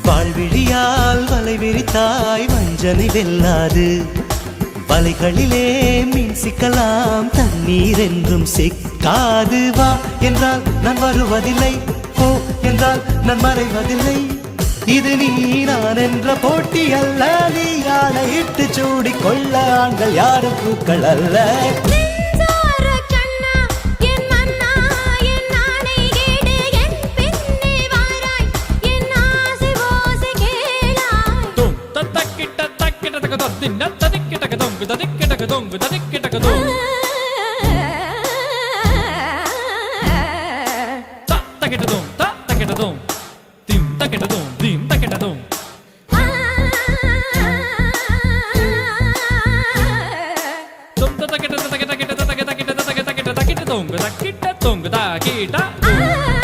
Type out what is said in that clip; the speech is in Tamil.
வாழ்விழியால் வலை விரித்தாய் வஞ்சனை வெல்லாது வலைகளிலே மீன் சிக்கலாம் தண்ணீர் என்றும் சிக்காது வா என்றால் நான் வருவதில்லை போ என்றால் நான் மறைவதில்லை இது நீ நான் என்ற போட்டி அல்ல நீ ஆணையிட்டு சூடிக்கொள்ள ஆண்கள் யாரும் பூக்கள் அல்ல kita